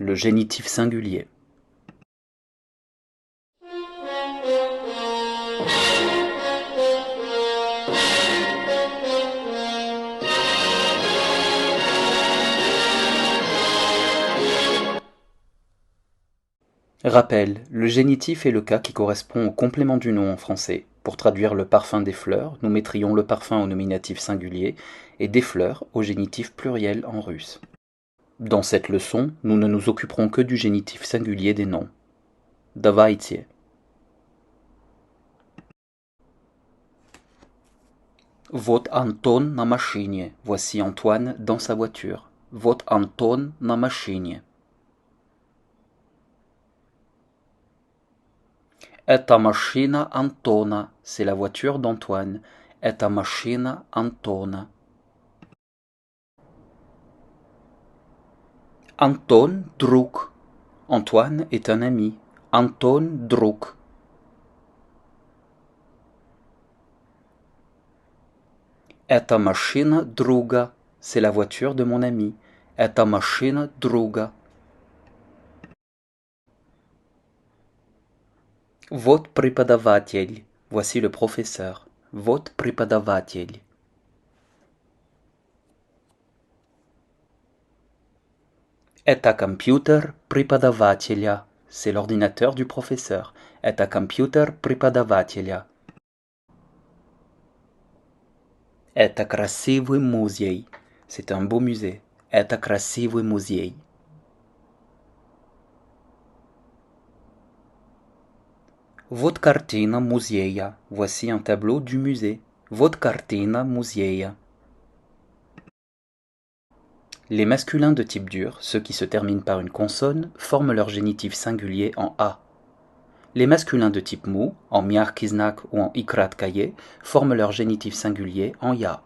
le génitif singulier. Rappel, le génitif est le cas qui correspond au complément du nom en français. Pour traduire le parfum des fleurs, nous mettrions le parfum au nominatif singulier et des fleurs au génitif pluriel en russe. Dans cette leçon, nous ne nous occuperons que du génitif singulier des noms. Давайте. Вот Антон на машине. Voici Antoine dans sa voiture. Вот Антон на машине. Это машина Антона. C'est la voiture d'Antoine. Это машина Антона. Антон друг. Antoine est un ami. Антон друг. Это машина друга. C'est la voiture de mon ami. Это машина друга. Вот преподаватель. Voici le professeur. Вот преподаватель. Это компьютер преподавателя. C'est l'ordinateur du professeur. Это компьютер преподавателя. Это красивый музей. C'est un beau musée. Это красивый музей. Вот картина музея. Voici un tableau du musée. Вот картина музея. Les masculins de type dur, ceux qui se terminent par une consonne, forment leur génitif singulier en A. Les masculins de type mou, en mягкий знак ou en и краткое, forment leur génitif singulier en ya.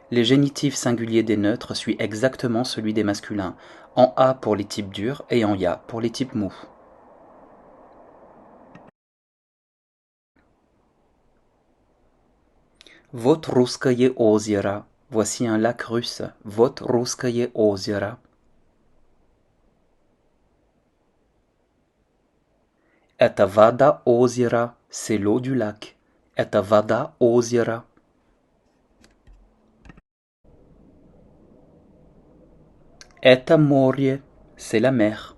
Les génitifs singuliers des neutres suivent exactement celui des masculins, en A pour les types durs et en ya pour les types mous. Вот русское озеро. Voici un lac russe. Вот русское озеро. Это вода озера. C'est l'eau du lac. Это вода озера. Это море. C'est la mer.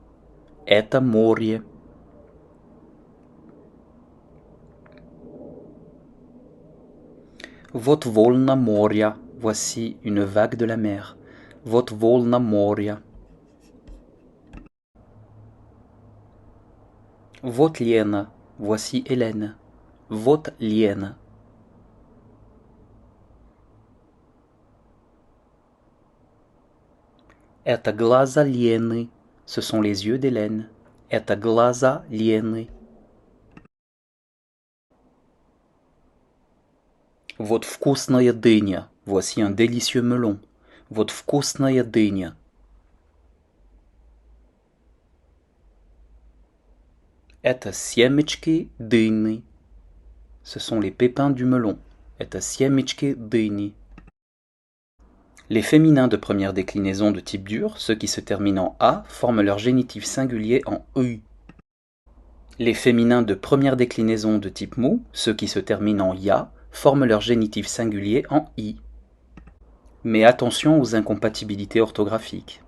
Это море. Вот волна моря. Voici une vague de la mer. Вот волна моря. Вот Лена. Voici Hélène. Вот Лена. Это глаза Лены. Ce sont les yeux d'Hélène. Это глаза Лены. Вот вкусная дыня. Voici un délicieux melon. Вот вкусная дыня. Это семечки дыни. Ce sont les pépins du melon. Это семечки дыни. Les féminins de première déclinaison de type dur, ceux qui se terminent en A, forment leur génitif singulier en U. Les féminins de première déclinaison de type mou, ceux qui se terminent en ya, forment leur génitif singulier en I. Mais attention aux incompatibilités orthographiques.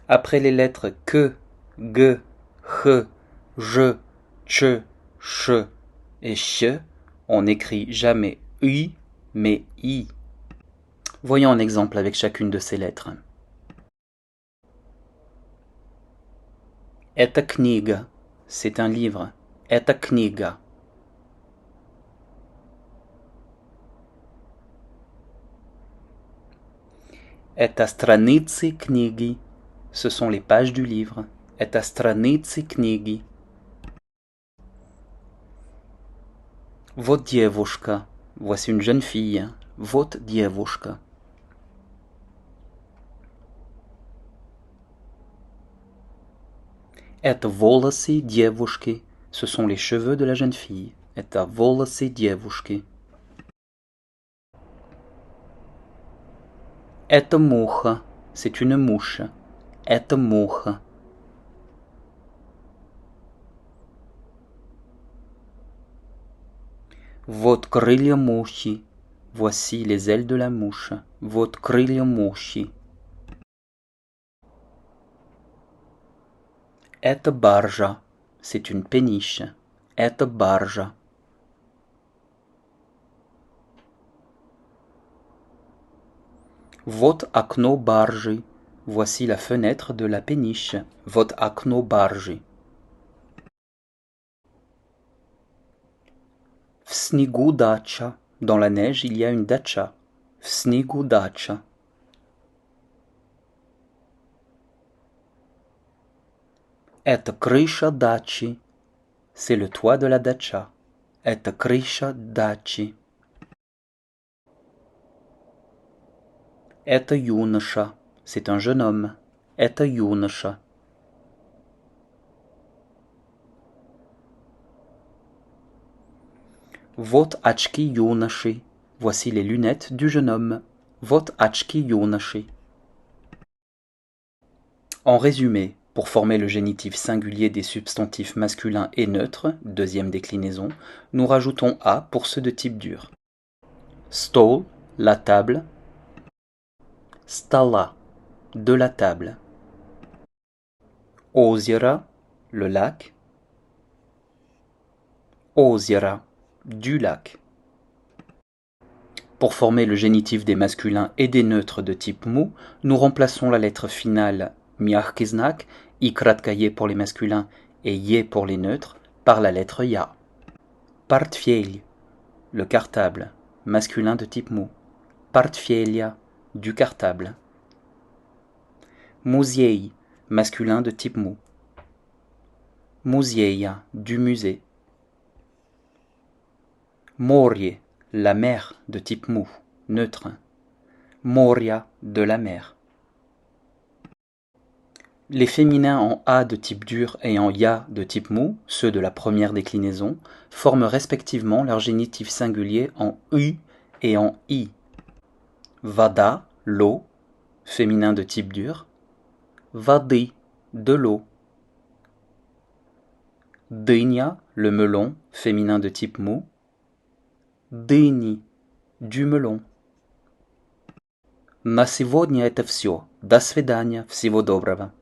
Après les lettres que, ge, he, je, che, che et che, on n'écrit jamais I, mais I. Voyons un exemple avec chacune de ces lettres. Это книга, c'est un livre. Это книга. Это страницы книги. Ce sont les pages du livre. Это страницы книги. Вот девушка. Voici une jeune fille. Вот девушка. Это волосы девушки. Ce sont les cheveux de la jeune fille. Это волосы девушки. Это муха. C'est une mouche. Это муха. Вот крылья мухи. Voici les ailes de la mouche. Вот крылья мухи. Это баржа. C'est une péniche. Это баржа. Вот окно баржи. Voici la fenêtre de la péniche. Вот окно баржи. В снегу дача. Dans la neige, il y a une dacha. В снегу дача. Это крыша дачи. C'est le toit de la dacha. Это крыша дачи. Это юноша. C'est un jeune homme. Это юноша. Вот очки юноши. Voici les lunettes du jeune homme. Вот очки юноши. En résumé, pour former le génitif singulier des substantifs masculins et neutres, deuxième déclinaison, nous rajoutons a pour ceux de type dur. Stol, la table. Stola, de la table. Озеро, le lac. Озеро, du lac. Pour former le génitif des masculins et des neutres de type mou, nous remplaçons la lettre finale mягкий знак, i kratkaya pour les masculins et ye pour les neutres, par la lettre ya. Портфель, le cartable, masculin de type mou. Портфелья, du cartable. Музей, masculin de type mou. Музея, du musée. Море, la mer de type mou, neutre. Moria, de la mer. Les féminins en a de type dur et en ya de type mou, ceux de la première déclinaison, forment respectivement leur génitif singulier en u et en i. Vada, l'eau, féminin de type dur. Vady, de l'eau. Дыня, le melon, féminin de type mou. Дыни, du melon. На сегодня это все. До свидания. Всего доброго.